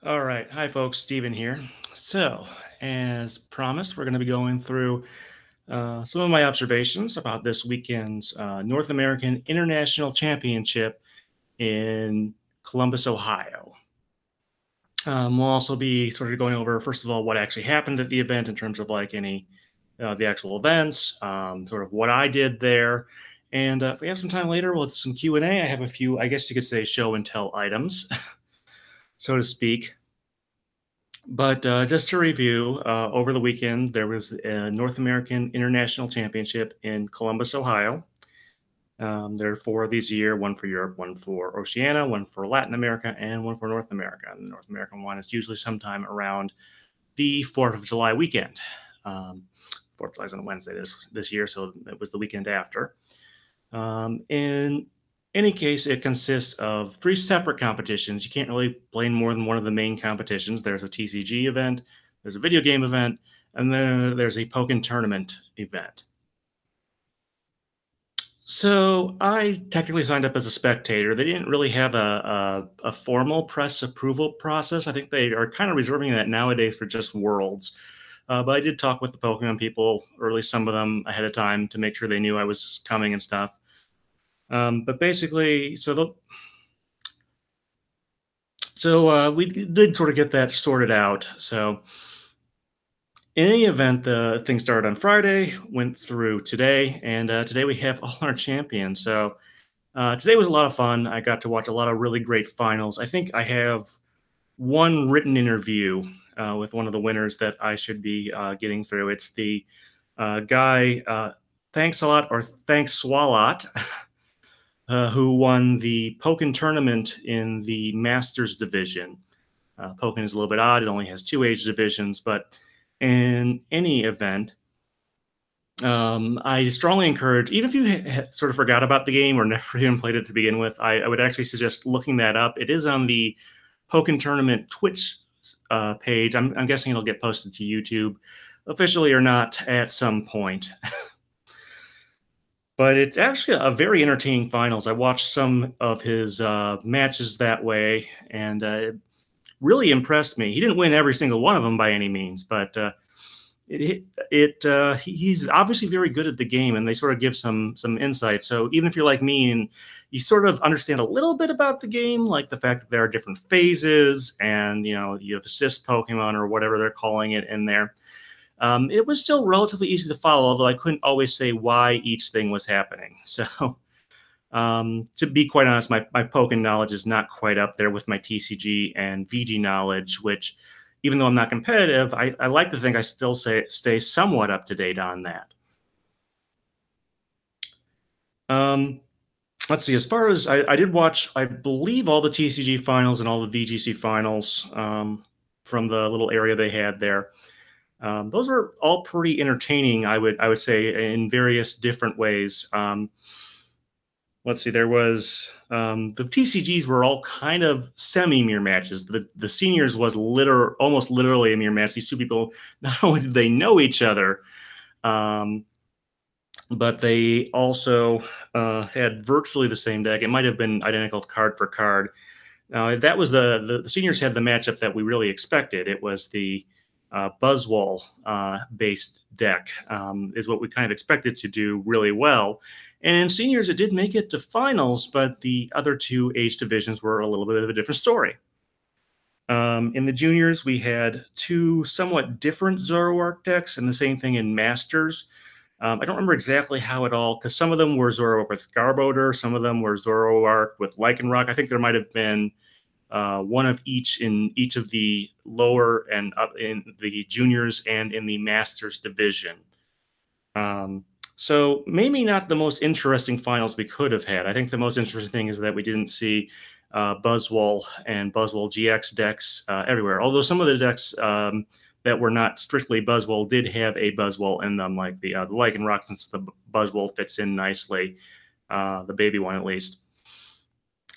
All right. Hi, folks. Steven here. So, as promised, we're going to be going through some of my observations about this weekend's North American International Championship in Columbus, Ohio. We'll also be sort of going over, first of all, what actually happened at the event in terms of like any the actual events, sort of what I did there. And if we have some time later, we'll do some Q&A. I have a few, I guess you could say, show and tell items, so to speak. But just to review, over the weekend, there was a North American International Championship in Columbus, Ohio. There are four of these a year, one for Europe, one for Oceania, one for Latin America, and one for North America. And the North American one is usually sometime around the 4th of July weekend. 4th of July is on a Wednesday this year, so it was the weekend after. In any case, it consists of three separate competitions. You can't really play in more than one of the main competitions. There's a TCG event, there's a video game event, and then there's a Pokken tournament event. So I technically signed up as a spectator. They didn't really have a formal press approval process. I think they are kind of reserving that nowadays for just Worlds. But I did talk with the Pokemon people, or at least some of them ahead of time, to make sure they knew I was coming and stuff. But basically, we did sort of get that sorted out. So in any event, the thing started on Friday, went through today, and today we have all our champions. So today was a lot of fun. I got to watch a lot of really great finals. I think I have one written interview with one of the winners that I should be getting through. It's the guy, Thanks a lot, or Thanks Swalot, who won the Pokken tournament in the Masters division. Pokken is a little bit odd. It only has two age divisions, but in any event, I strongly encourage, even if you sort of forgot about the game or never even played it to begin with, I would actually suggest looking that up. It is on the Pokken Tournament Twitch page. I'm guessing it'll get posted to YouTube, officially or not, at some point. But it's actually a very entertaining finals. I watched some of his matches that way, and it really impressed me. He didn't win every single one of them by any means, but he's obviously very good at the game, and they sort of give some insight. So even if you're like me and you sort of understand a little bit about the game, like the fact that there are different phases, and you have assist Pokemon or whatever they're calling it in there, it was still relatively easy to follow. Although I couldn't always say why each thing was happening. So to be quite honest, my Pokemon knowledge is not quite up there with my TCG and VG knowledge, which, even though I'm not competitive, I like to think I still stay somewhat up to date on that. Let's see. As far as I did watch, I believe, all the TCG finals and all the VGC finals from the little area they had there. Those were all pretty entertaining, I would say, in various different ways. Let's see, there was the TCGs were all kind of semi-mirror matches. The seniors was almost literally a mirror match. These two people, not only did they know each other, but they also had virtually the same deck. It might have been identical card for card. Now, that was the seniors had the matchup that we really expected. It was the Buzzwole based deck, is what we kind of expected to do really well. And in seniors, it did make it to finals, but the other two age divisions were a little bit of a different story. In the juniors, we had two somewhat different Zoroark decks, and the same thing in Masters. I don't remember exactly how it all, because some of them were Zoroark with Garbodor, some of them were Zoroark with Lycanroc. I think there might have been one of each in each of the lower and up in the juniors and in the Masters division. So maybe not the most interesting finals we could have had. I think the most interesting thing is that we didn't see Buzzwole and Buzzwole GX decks everywhere. Although some of the decks that were not strictly Buzzwole did have a Buzzwole in them, like the Lycanroc, since the Buzzwole fits in nicely. The baby one, at least,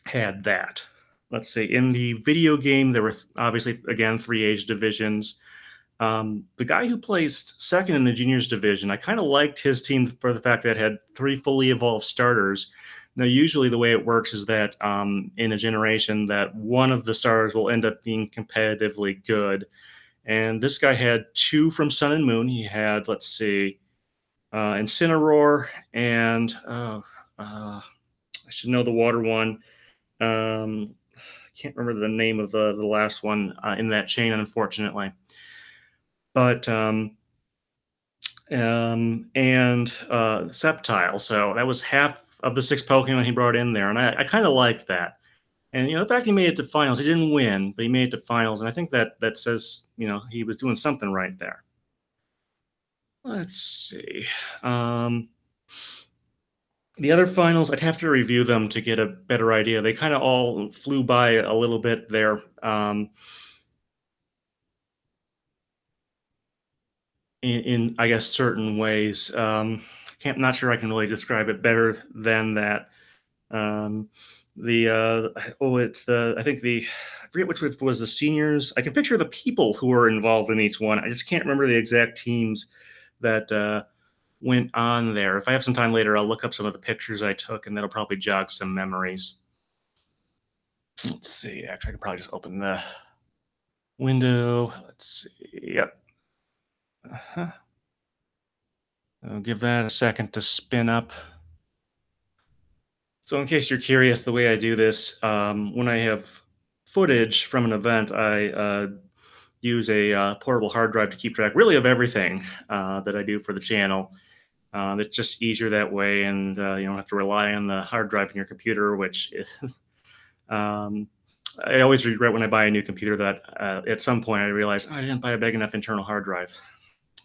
had that. Let's see. In the video game, there were obviously, again, three age divisions. The guy who placed second in the juniors division, I kind of liked his team for the fact that it had three fully evolved starters. Now, usually the way it works is that in a generation, that one of the stars will end up being competitively good. And this guy had two from Sun and Moon. He had, let's see, Incineroar and I should know the water one. I can't remember the name of the last one in that chain, unfortunately. But and Sceptile. So that was half of the six Pokemon he brought in there, and I kind of liked that. And the fact he made it to finals, he didn't win, but he made it to finals, and I think that says he was doing something right there. Let's see. Um, the other finals, I'd have to review them to get a better idea. They kind of all flew by a little bit there. In I guess certain ways. Not sure I can really describe it better than that. Um, the it's the I think the I forget which was the seniors. I can picture the people who were involved in each one. I just can't remember the exact teams that went on there. If I have some time later, I'll look up some of the pictures I took, and that'll probably jog some memories. Let's see. Actually, I could probably just open the window. Let's see. Yep. Uh-huh. I'll give that a second to spin up. So, in case you're curious, the way I do this, when I have footage from an event, I use a portable hard drive to keep track, really, of everything that I do for the channel. It's just easier that way, and you don't have to rely on the hard drive in your computer, which is. um, I always regret when I buy a new computer that at some point I realize, "Oh, I didn't buy a big enough internal hard drive."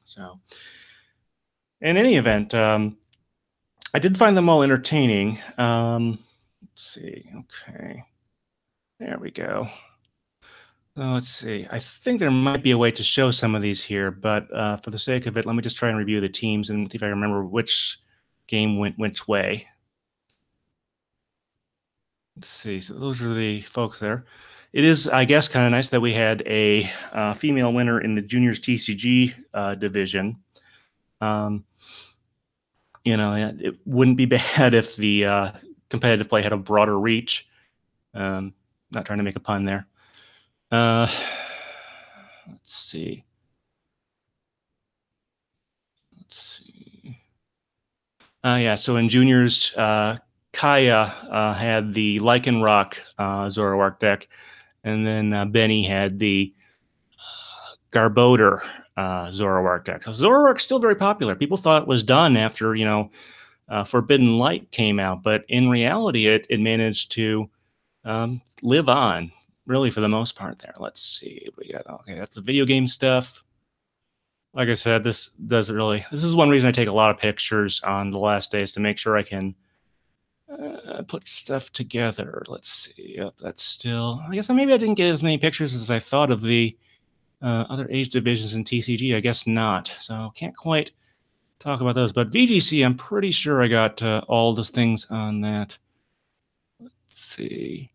So, in any event, I did find them all entertaining. Let's see. Okay. There we go. Let's see. I think there might be a way to show some of these here, but for the sake of it, let me just try and review the teams and see if I remember which game went which way. Let's see. So those are the folks there. It is, I guess, kind of nice that we had a female winner in the juniors TCG division. Um, it wouldn't be bad if the competitive play had a broader reach. Not trying to make a pun there. Let's see. Let's see. Yeah, so in juniors, Kaya had the Lycanroc Zoroark deck, and then Benny had the Garbodor Zoroark deck. So Zoroark's still very popular. People thought it was done after, Forbidden Light came out, but in reality, it managed to live on, really, for the most part there. Let's see. We got, okay, that's the video game stuff. Like I said, this is one reason I take a lot of pictures on the last days, to make sure I can put stuff together. Let's see. Yep, that's still, I guess maybe I didn't get as many pictures as I thought of the other age divisions in TCG. I guess not. So can't quite talk about those. But VGC, I'm pretty sure I got all those things on that. Let's see.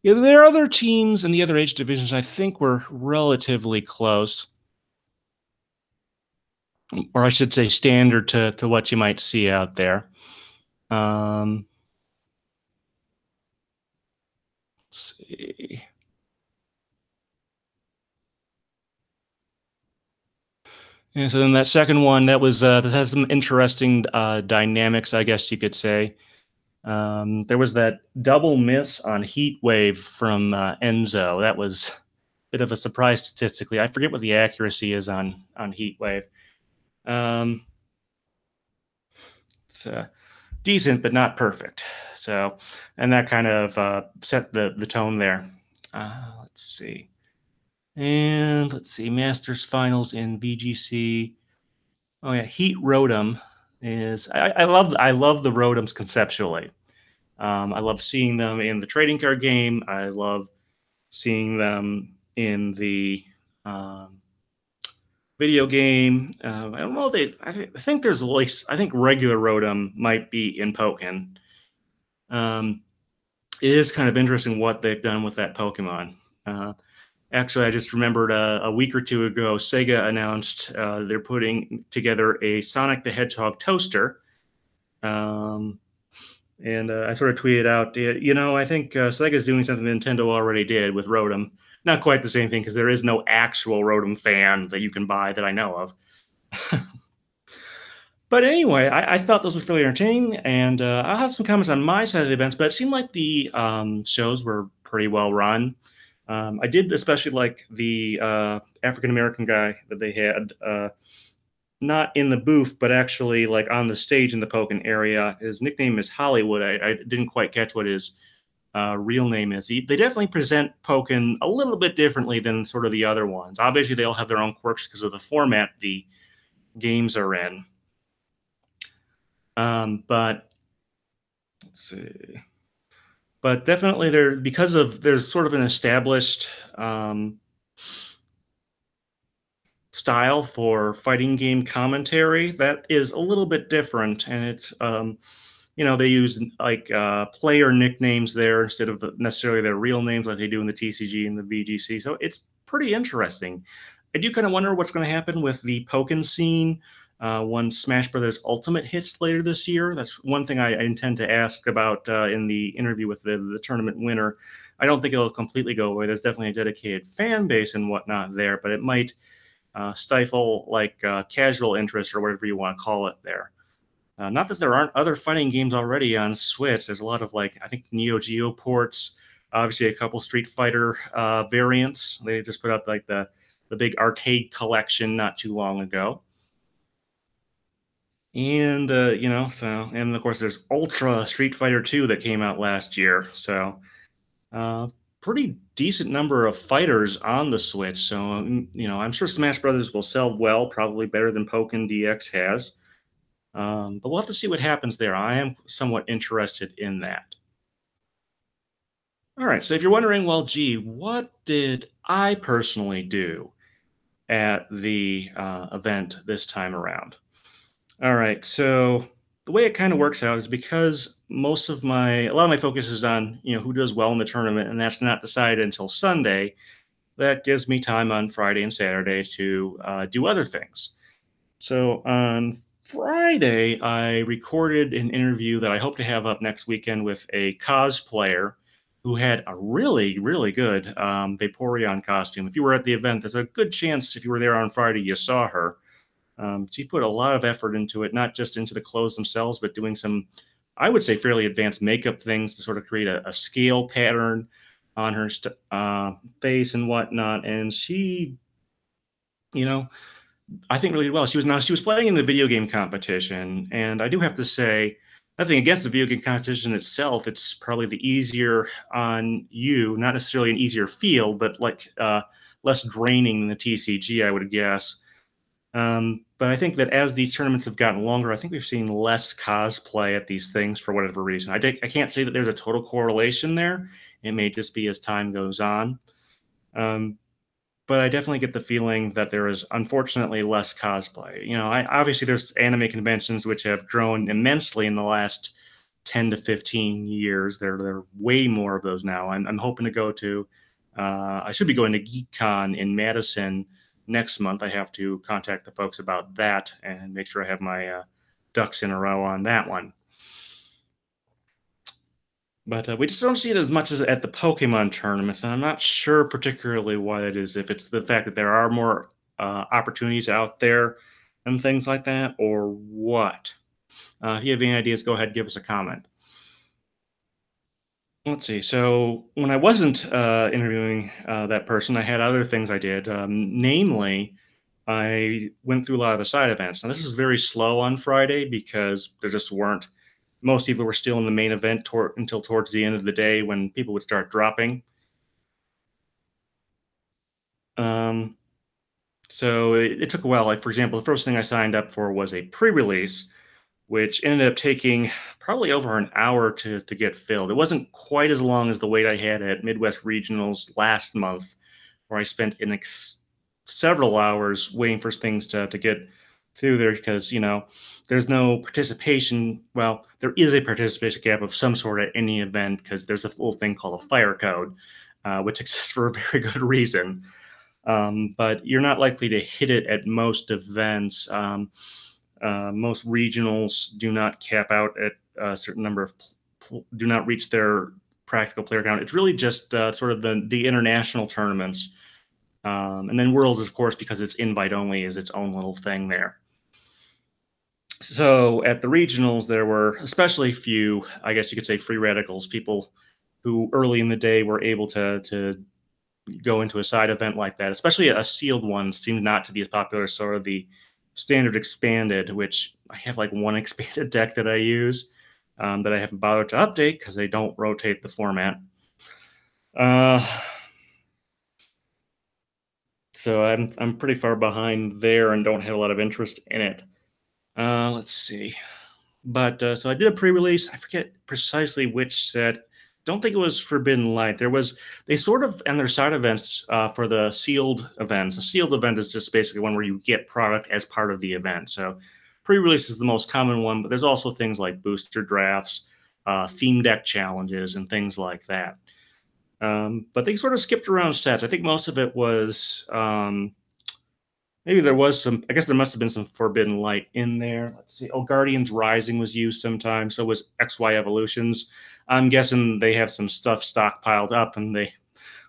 Yeah, there are other teams in the other age divisions I think were relatively close, or I should say standard to what you might see out there. Let's see. And so then that second one, that was this has some interesting dynamics, I guess you could say. There was that double miss on Heat Wave from Enzo. That was a bit of a surprise statistically. I forget what the accuracy is on Heat Wave. It's decent, but not perfect. So, and that kind of set the tone there. Let's see. And let's see, Masters Finals in VGC. Oh yeah, Heat Rotom is. I love the Rotoms conceptually. I love seeing them in the trading card game. I love seeing them in the video game. I don't know. I think there's at least. I think regular Rotom might be in Pokken. It is kind of interesting what they've done with that Pokemon. Actually, I just remembered a week or two ago, Sega announced they're putting together a Sonic the Hedgehog toaster. And I sort of tweeted out, I think Sega's doing something Nintendo already did with Rotom. Not quite the same thing because there is no actual Rotom fan that you can buy that I know of. But anyway, I thought those were fairly entertaining, and I'll have some comments on my side of the events. But it seemed like the shows were pretty well run. I did especially like the African American guy that they had, not in the booth, but actually like on the stage in the Pokken area. His nickname is Hollywood. I didn't quite catch what his real name is. They definitely present Pokken a little bit differently than sort of the other ones. Obviously, they all have their own quirks because of the format the games are in. But let's see. But definitely there because of there's sort of an established style for fighting game commentary that is a little bit different, and it's they use like player nicknames there instead of necessarily their real names like they do in the TCG and the VGC. So it's pretty interesting. I do kind of wonder what's going to happen with the Pokken scene when Smash Brothers Ultimate hits later this year. That's one thing I intend to ask about in the interview with the tournament winner. I don't think it'll completely go away. There's definitely a dedicated fan base and whatnot there, but it might stifle like casual interest or whatever you want to call it there. Not that there aren't other fighting games already on Switch. There's a lot of like I think Neo Geo ports. Obviously, a couple Street Fighter variants. They just put out like the big arcade collection not too long ago. And and of course there's Ultra Street Fighter 2 that came out last year. So uh, pretty decent number of fighters on the Switch. So I'm sure Smash Brothers will sell well, probably better than Pokken DX has. But we'll have to see what happens there. I am somewhat interested in that. All right. So if you're wondering, well, gee, what did I personally do at the event this time around? All right. So the way it kind of works out is because a lot of my focus is on, who does well in the tournament, and that's not decided until Sunday. That gives me time on Friday and Saturday to do other things. So on Friday, I recorded an interview that I hope to have up next weekend with a cosplayer who had a really, really good Vaporeon costume. If you were at the event, there's a good chance if you were there on Friday, you saw her. She put a lot of effort into it, not just into the clothes themselves, but doing some, I would say, fairly advanced makeup things to sort of create a scale pattern on her face and whatnot. And she, you know, I think really well. She was playing in the video game competition, and I do have to say, nothing against the video game competition itself. It's probably the easier on you, not necessarily an easier field, but like less draining than the TCG, I would guess. But I think that as these tournaments have gotten longer, I think we've seen less cosplay at these things for whatever reason. I can't say that there's a total correlation there. It may just be as time goes on. Um, but I definitely get the feeling that there is unfortunately less cosplay. Obviously there's anime conventions which have grown immensely in the last 10 to 15 years. There are way more of those now. I'm hoping to go to. I should be going to GeekCon in Madison next month. I have to contact the folks about that and make sure I have my ducks in a row on that one. But we just don't see it as much as at the Pokemon tournaments, and I'm not sure particularly why that is. If it's the fact that there are more opportunities out there and things like that, or what. If you have any ideas, go ahead and give us a comment. Let's see. So when I wasn't interviewing that person, I had other things I did. Namely, I went through a lot of the side events. Now this is very slow on Friday because there just weren't. Most people were still in the main event until towards the end of the day when people would start dropping. Um, so it took a while. Like for example, the first thing I signed up for was a pre-release, which ended up taking probably over an hour to get filled. It wasn't quite as long as the wait I had at Midwest Regionals last month, where I spent several hours waiting for things to get through there because there's no participation. Well, there is a participation gap of some sort at any event because there's a little thing called a fire code, which exists for a very good reason. But you're not likely to hit it at most events. Most regionals do not cap out at a certain number of do not reach their practical player count. It's really just sort of the international tournaments, and then Worlds, of course, because it's invite only, is its own little thing there. So at the regionals, there were especially few, I guess you could say, free radicals, people who early in the day were able to go into a side event like that. Especially a sealed one seemed not to be as popular as sort of the standard expanded, which I have like one expanded deck that I use that I haven't bothered to update because they don't rotate the format. Uh, so I'm pretty far behind there and don't have a lot of interest in it. Let's see. But so I did a pre-release. I forget precisely which set. Don't think it was Forbidden Light. There was they sort of and their side events for the sealed events. A sealed event is just basically one where you get product as part of the event. So pre-release is the most common one, but there's also things like booster drafts, theme deck challenges, and things like that. But they sort of skipped around sets. I think most of it was maybe there was some. I guess there must have been some Forbidden Light in there. Let's see. Oh, Guardians Rising was used sometimes. So was XY Evolutions. I'm guessing they have some stuff stockpiled up and they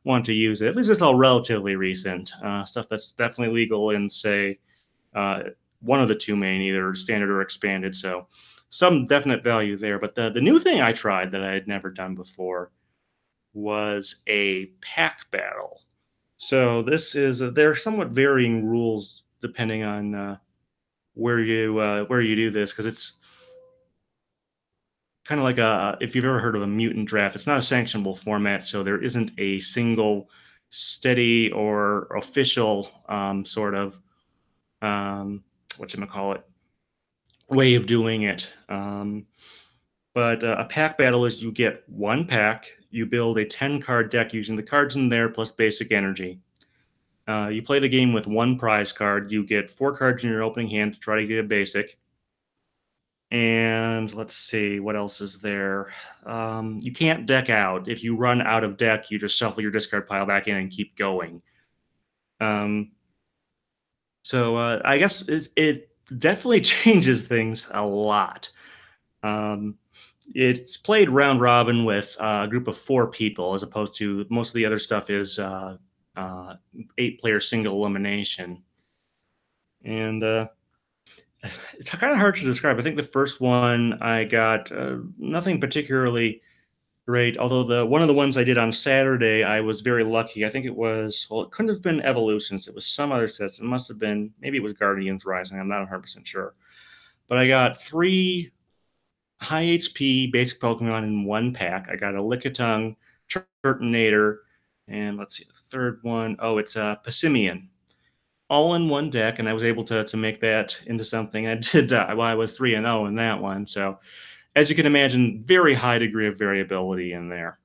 want to use it. At least it's all relatively recent stuff that's definitely legal in, say, uh, one of the two main, either standard or expanded. So some definite value there. But the new thing I tried that I had never done before was a pack battle. So this is there are somewhat varying rules depending on where you do this because it's kind of like a if you've ever heard of a mutant draft, it's not a sanctionable format, so there isn't a single steady or official sort of what you call it way of doing it. But a pack battle is you get one pack, you build a 10 card deck using the cards in there plus basic energy. You play the game with one prize card. You get 4 cards in your opening hand to try to get a basic. And let's see, what else is there? You can't deck out. If you run out of deck, you just shuffle your discard pile back in and keep going. Um, so I guess it definitely changes things a lot. Um, it's played round robin with a group of 4 people, as opposed to most of the other stuff is 8-player single elimination. And it's kind of hard to describe. I think the first one I got nothing particularly great. Although the one of the ones I did on Saturday, I was very lucky. I think it was well, it couldn't have been Evolutions. It was some other sets. It must have been maybe it was Guardians Rising. I'm not 100% sure. But I got 3 high HP basic Pokemon in one pack. I got a Lickitung, Turtonator, and let's see the third one. Oh, it's a Passimian all in one deck, and I was able to make that into something. I did well, I was 3-0 in that one. So as you can imagine, very high degree of variability in there.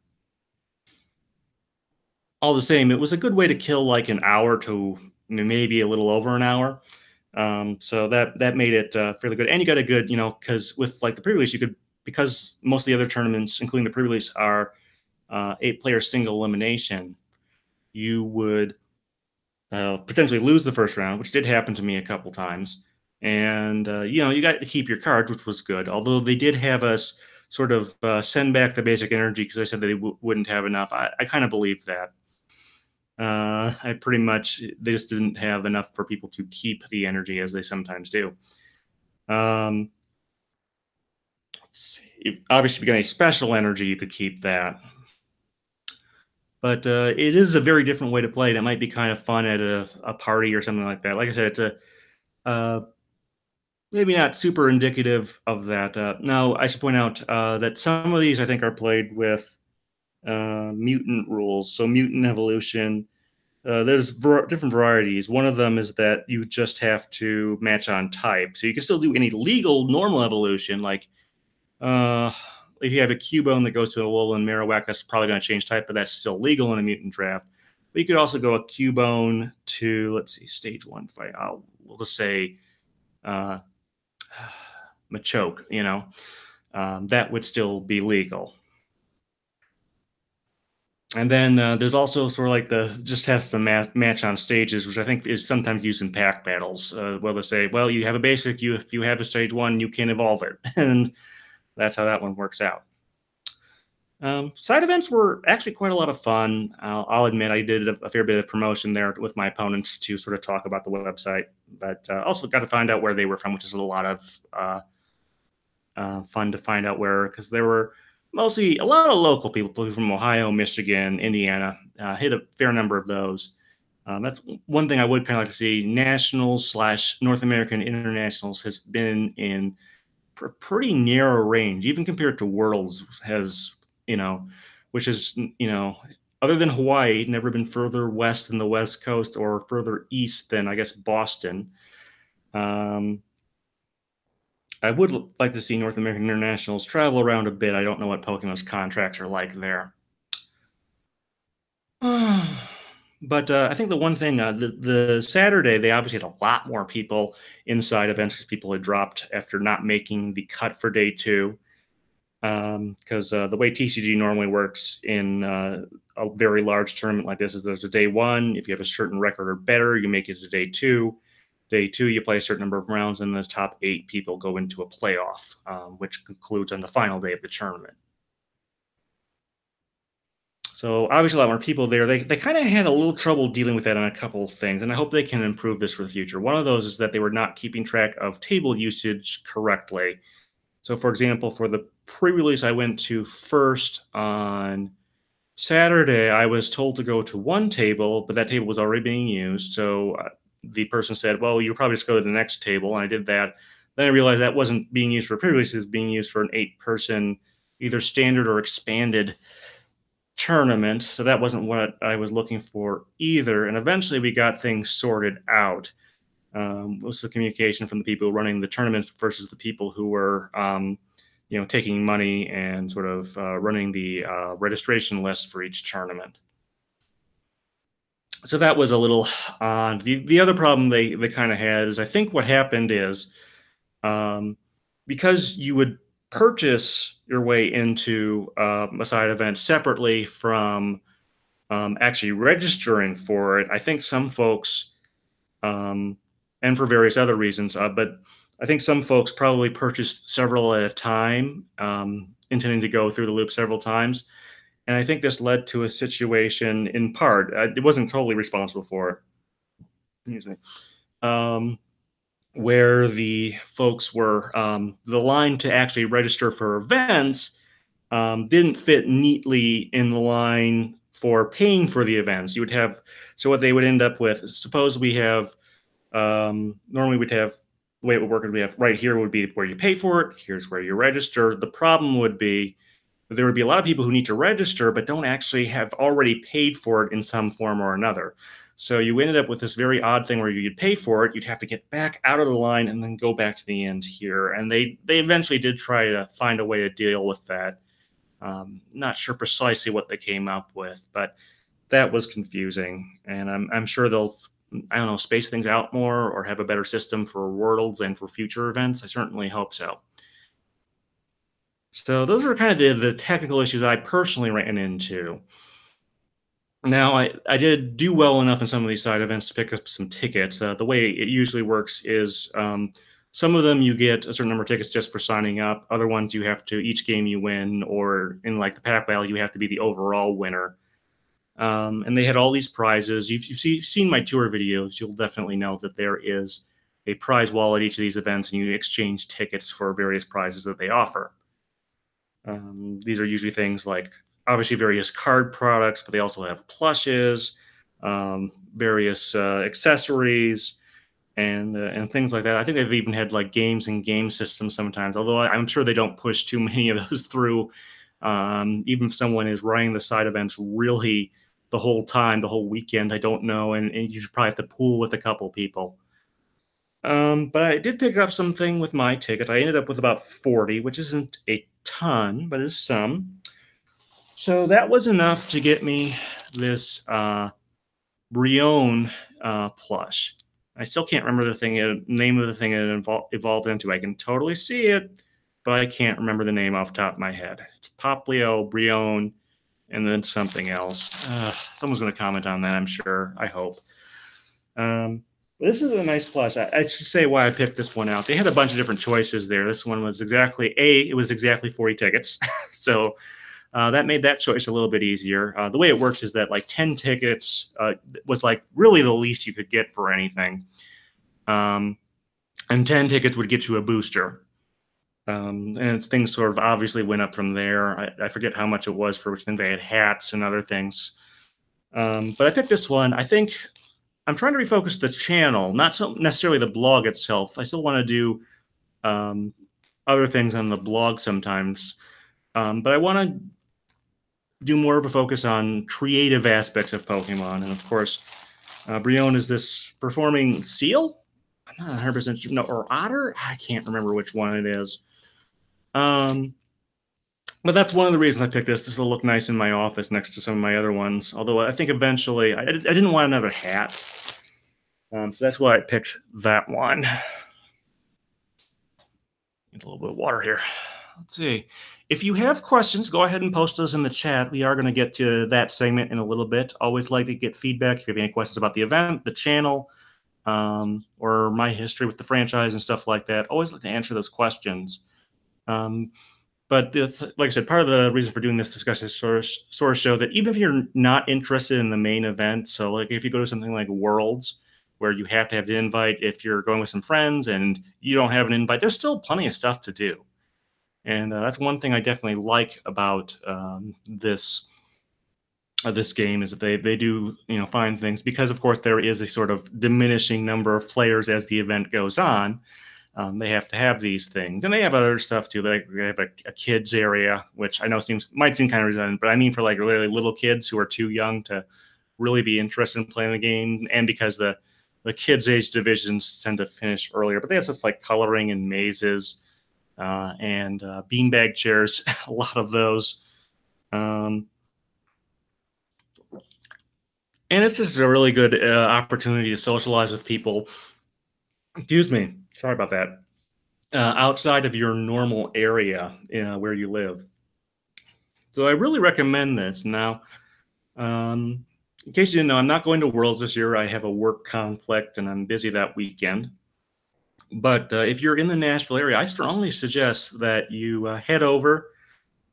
All the same, it was a good way to kill like an hour to maybe a little over an hour. So that made it fairly good, and you got a good, because with like the pre-release, you could because most of the other tournaments, including the pre-release, are 8-player single elimination. You would potentially lose the first round, which did happen to me a couple times. And you got to keep your cards, which was good. Although they did have us sort of send back the basic energy because they said they wouldn't have enough. I kind of believed that. I pretty much they just didn't have enough for people to keep the energy as they sometimes do. Um, obviously, if you got any special energy, you could keep that. But it is a very different way to play. That might be kind of fun at a party or something like that. Like I said, it's a maybe not super indicative of that. Now, I should point out that some of these I think are played with mutant rules. So mutant evolution, there's different varieties. One of them is that you just have to match on type. So you can still do any legal normal evolution, like if you have a Cubone that goes to a Alolan Marowak, that's probably going to change type, but that's still legal in a mutant draft. But you could also go a Cubone to, let's see, stage 1 fight. We'll just say uh, Machoke, that would still be legal. And then there's also sort of like the just has to match on stages, which I think is sometimes used in pack battles, where they say, well, you have a basic, if you have a stage 1, you can evolve it. And that's how that one works out. Side events were actually quite a lot of fun. I'll admit I did a fair bit of promotion there with my opponents to sort of talk about the website, but also got to find out where they were from, which is a lot of fun to find out where, because there were mostly a lot of local people from Ohio, Michigan, Indiana. Hit a fair number of those. That's one thing I would kind of like to see. Nationals slash North American internationals has been in pretty narrow range, even compared to Worlds has, you know, which is, other than Hawaii, never been further west than the West Coast or further east than, I guess, Boston. Um, I would like to see North American internationals travel around a bit. I don't know what Pokemon's contracts are like there. But I think the one thing, the Saturday, they obviously had a lot more people inside events because people had dropped after not making the cut for day two. Because the way TCG normally works in a very large tournament like this is there's a day one. If you have a certain record or better, you make it to day two. Day two, you play a certain number of rounds, and the top 8 people go into a playoff, which concludes on the final day of the tournament. So obviously, a lot more people there. They kind of had a little trouble dealing with that on a couple of things, and I hope they can improve this for the future. One of those is that they were not keeping track of table usage correctly. So, for example, for the pre-release I went to first on Saturday, I was told to go to one table, but that table was already being used. So the person said, "Well, you probably just go to the next table," and I did that. Then I realized that wasn't being used for pre-release; it was being used for an 8-person, either standard or expanded tournament. So that wasn't what I was looking for either. And eventually, we got things sorted out. Was the communication from the people running the tournament versus the people who were, taking money and sort of running the registration list for each tournament. So that was a little odd. The other problem they kind of had is I think what happened is um, because you would purchase your way into a side event separately from actually registering for it. I think some folks um, and for various other reasons. But I think some folks probably purchased several at a time, intending to go through the loop several times. And I think this led to a situation in part, it wasn't totally responsible for it, excuse me, um, where the folks were, the line to actually register for events didn't fit neatly in the line for paying for the events. You would have, so what they would end up with, suppose we have normally we'd have the way it would work would be have right here would be where you pay for it. Here's where you register. The problem would be there would be a lot of people who need to register but don't actually have already paid for it in some form or another. So you ended up with this very odd thing where you'd pay for it, you'd have to get back out of the line and then go back to the end here. And they eventually did try to find a way to deal with that. Not sure precisely what they came up with, but that was confusing. And I'm sure they'll, I don't know, space things out more or have a better system for Worlds and for future events. I certainly hope so. So those are kind of the technical issues I personally ran into. Now, I did do well enough in some of these side events to pick up some tickets. The way it usually works is some of them you get a certain number of tickets just for signing up. Other ones you have to, each game you win, or in like the pack battle, you have to be the overall winner. And they had all these prizes. If you've seen my tour videos, you'll definitely know that there is a prize wall at each of these events, and you exchange tickets for various prizes that they offer. These are usually things like obviously various card products, but they also have plushes, various accessories, and things like that. I think they've even had like games and game systems sometimes, although I'm sure they don't push too many of those through. Even if someone is running the side events really the whole time, the whole weekend, I don't know, and you should probably have to pool with a couple people. But I did pick up something with my tickets. I ended up with about 40, which isn't a ton, but is some. So that was enough to get me this Brion plush. I still can't remember the name of the thing it evolved into. I can totally see it, but I can't remember the name off the top of my head. It's Poplio, Brion, and then something else. Someone's going to comment on that, I'm sure. I hope. This is a nice plush. I should say why I picked this one out. They had a bunch of different choices there. This one was exactly it was exactly 40 tickets. So That made that choice a little bit easier. The way it works is that like 10 tickets was like really the least you could get for anything. Um, and 10 tickets would get you a booster. And things sort of obviously went up from there. I forget how much it was for which thing. They had hats and other things. But I picked this one. I think I'm trying to refocus the channel, not so necessarily the blog itself. I still want to do um, other things on the blog sometimes. But I want to do more of a focus on creative aspects of Pokemon. And of course, Brion is this performing seal. I'm not 100% sure. No, or otter. I can't remember which one it is. Um, but that's one of the reasons I picked this. This will look nice in my office next to some of my other ones. Although I think eventually I didn't want another hat. So that's why I picked that one. Get a little bit of water here. Let's see. If you have questions, go ahead and post those in the chat. We are going to get to that segment in a little bit. Always like to get feedback. If you have any questions about the event, the channel, or my history with the franchise and stuff like that, always like to answer those questions. But like I said, part of the reason for doing this discussion is sort of show that even if you're not interested in the main event, so like if you go to something like Worlds, where you have to have the invite, if you're going with some friends and you don't have an invite, there's still plenty of stuff to do. And that's one thing I definitely like about this game is that they do find things, because of course there is a sort of diminishing number of players as the event goes on. They have to have these things, and they have other stuff too. They have a kids area, which I know might seem kind of redundant, but I mean for like really little kids who are too young to really be interested in playing the game, and because the kids age divisions tend to finish earlier. But they have stuff like coloring and mazes and beanbag chairs, a lot of those. And it's just a really good opportunity to socialize with people. Excuse me. Sorry about that. Outside of your normal area where you live. So I really recommend this. Now, in case you didn't know, I'm not going to Worlds this year. I have a work conflict and I'm busy that weekend. But if you're in the Nashville area, I strongly suggest that you head over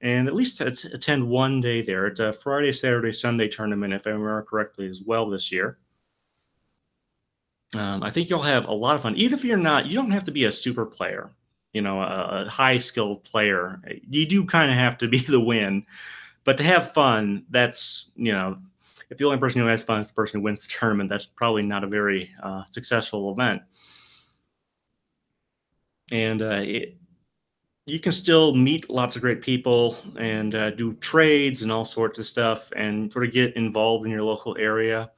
and at least attend one day there. It's a Friday, Saturday, Sunday tournament, if I remember correctly, as well this year. I think you'll have a lot of fun. Even if you don't have to be a super player, a high skilled player. You do kind of have to be the win, but to have fun, that's, if the only person who has fun is the person who wins the tournament, that's probably not a very successful event. And you can still meet lots of great people and do trades and all sorts of stuff and sort of get involved in your local area.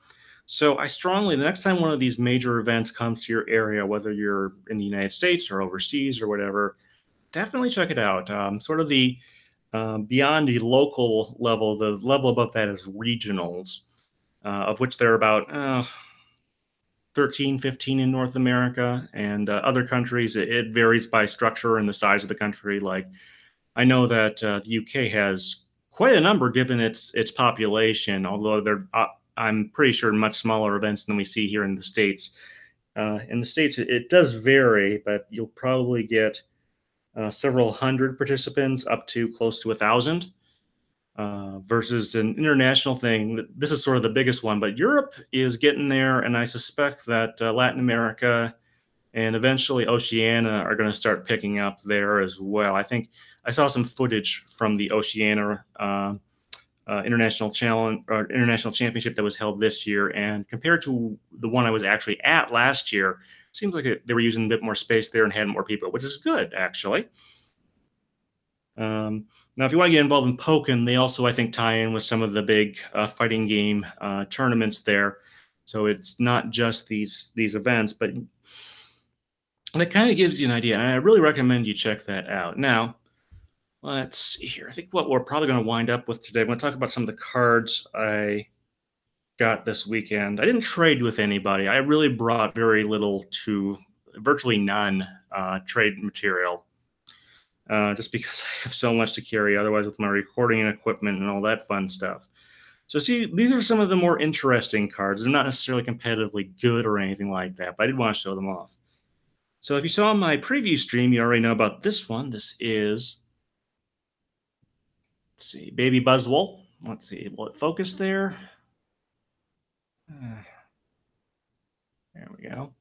So I strongly, the next time one of these major events comes to your area, whether you're in the United States or overseas or whatever, definitely check it out. Sort of the beyond the local level, the level above that is regionals, of which there are about 13, 15 in North America, and other countries, it varies by structure and the size of the country. Like I know that the UK has quite a number given its population, although they're I'm pretty sure much smaller events than we see here in the States. In the States, it does vary, but you'll probably get several hundred participants up to close to 1,000 versus an international thing. This is sort of the biggest one, but Europe is getting there, and I suspect that Latin America and eventually Oceania are going to start picking up there as well. I think I saw some footage from the Oceania international challenge or international championship that was held this year, and compared to the one I was actually at last year, it seems like they were using a bit more space there and had more people, which is good actually. Now, if you want to get involved in Pokken, they also, I think, tie in with some of the big fighting game tournaments there. So it's not just these events, but and it kind of gives you an idea. And I really recommend you check that out. Now, let's see here. I think what we're probably going to wind up with today, I'm going to talk about some of the cards I got this weekend. I didn't trade with anybody. I really brought very little to virtually none trade material. Just because I have so much to carry otherwise with my recording and equipment and all that fun stuff. So see, these are some of the more interesting cards. They're not necessarily competitively good or anything like that, but I did want to show them off. So if you saw my preview stream, you already know about this one. This is Let's see, Baby Buzzwole. Let's see, will it focus there? There we go.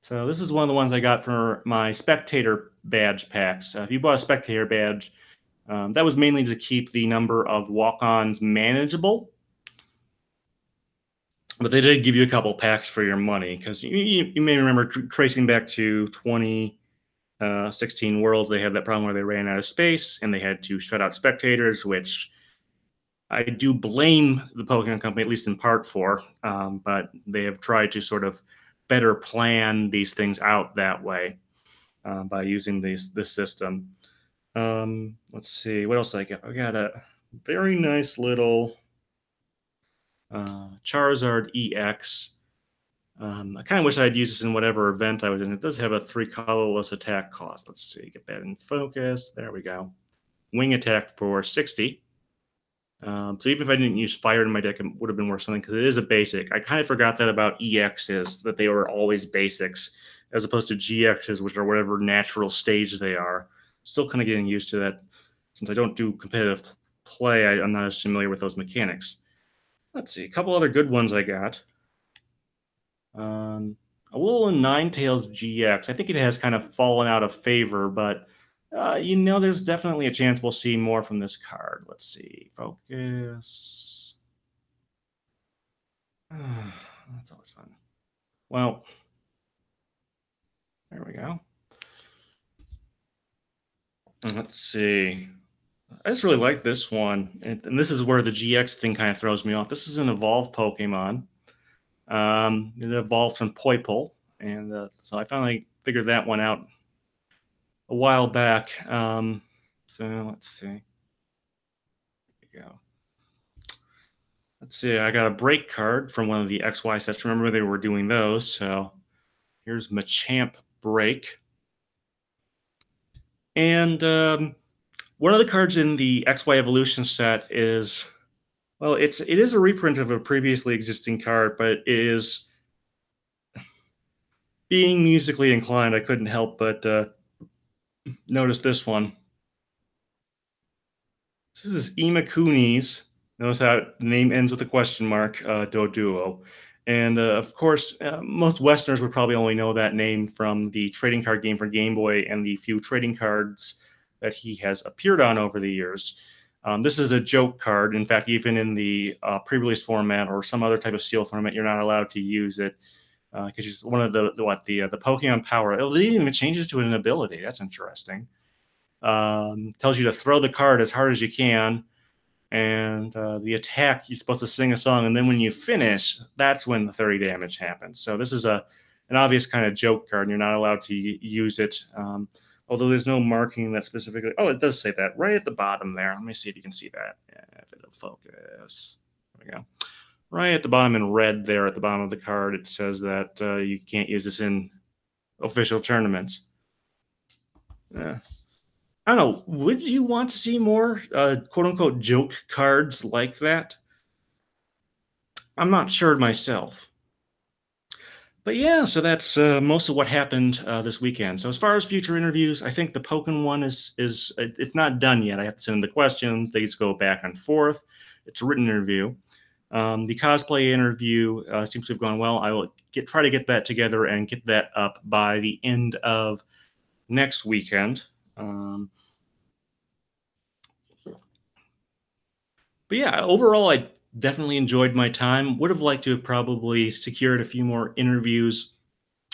So this is one of the ones I got for my spectator badge packs. If you bought a spectator badge, that was mainly to keep the number of walk-ons manageable. But they did give you a couple packs for your money because you may remember tracing back to 2016 Worlds. They had that problem where they ran out of space and they had to shut out spectators, which I do blame the Pokemon Company, at least in part, for. But they have tried to sort of better plan these things out that way by using this system. Let's see, what else did I get? I got a very nice little Charizard EX. I kind of wish I'd used this in whatever event I was in. It does have a 3 colorless attack cost. Let's see, get that in focus. There we go. Wing attack for 60. So even if I didn't use fire in my deck, it would have been worth something because it is a basic. I kind of forgot that about EXs, that they were always basics, as opposed to GXs, which are whatever natural stage they are. Still kind of getting used to that. Since I don't do competitive play, I'm not as familiar with those mechanics. Let's see, a couple other good ones I got. A little Ninetales GX. I think it has kind of fallen out of favor, but there's definitely a chance we'll see more from this card. Let's see, focus. That's always fun. Well, there we go. Let's see. I just really like this one, and this is where the GX thing kind of throws me off. This is an evolved Pokemon. It evolved from Poipole, and so I finally figured that one out a while back. So let's see. There we go. Let's see. I got a break card from one of the XY sets. Remember they were doing those. So here's Machamp Break. And one of the cards in the XY Evolution set is, well, it is a reprint of a previously existing card, but it is, being musically inclined, I couldn't help but notice this one. This is Imakuni's. Notice how the name ends with a question mark, Doduo. And of course, most Westerners would probably only know that name from the trading card game for Game Boy and the few trading cards that he has appeared on over the years. This is a joke card. In fact, even in the pre-release format or some other type of seal format, you're not allowed to use it because it's one of the Pokemon Power. It even changes to an ability. That's interesting. Tells you to throw the card as hard as you can, and the attack, you're supposed to sing a song, and then when you finish, that's when the 30 damage happens. So this is an obvious kind of joke card, and you're not allowed to use it. Although there's no marking that specifically. Oh, it does say that right at the bottom there. Let me see if you can see that. Yeah, if it'll focus. There we go. Right at the bottom in red there at the bottom of the card, it says that you can't use this in official tournaments. Yeah. I don't know. Would you want to see more quote unquote joke cards like that? I'm not sure myself. But yeah, so that's most of what happened this weekend. So as far as future interviews, I think the Pokemon one is it's not done yet. I have to send the questions. They just go back and forth. It's a written interview. The cosplay interview seems to have gone well. I will try to get that together and get that up by the end of next weekend. But yeah, overall, I definitely enjoyed my time. Would have liked to have probably secured a few more interviews,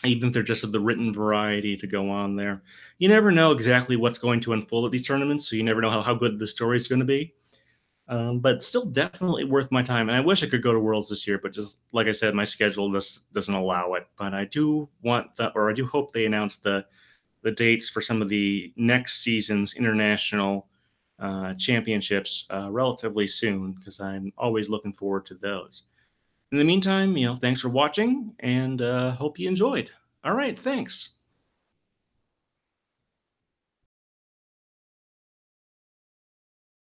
even if they're just of the written variety to go on there. You never know exactly what's going to unfold at these tournaments, so you never know how good the story is going to be. But still definitely worth my time. And I wish I could go to Worlds this year, but just like I said, my schedule just doesn't allow it. But I do I do hope they announce the dates for some of the next season's international championships relatively soon, because I'm always looking forward to those. In the meantime, thanks for watching, and hope you enjoyed. All right, thanks.